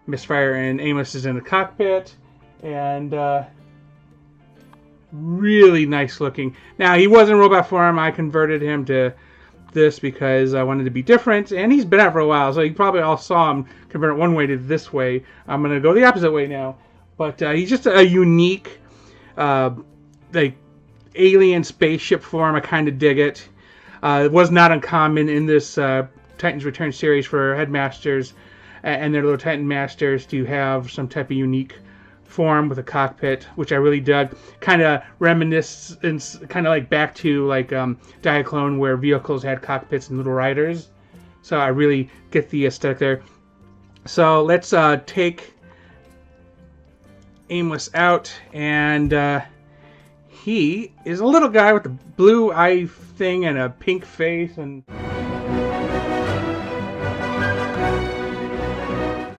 Misfire and Aimless is in the cockpit, and really nice looking. Now, he was in robot form. I converted him to this because I wanted to be different, and he's been out for a while, so you probably all saw him convert it one way to this way. I'm going to go the opposite way now. But he's just a unique, like, alien spaceship form. I kind of dig it. It was not uncommon in this Titans Return series for Headmasters and their little Titan Masters to have some type of unique form with a cockpit, which I really dug. Kind of reminiscent, kind of like back to like Diaclone, where vehicles had cockpits and little riders. So I really get the aesthetic there. So let's take Aimless out, and he is a little guy with a blue eye thing and a pink face, and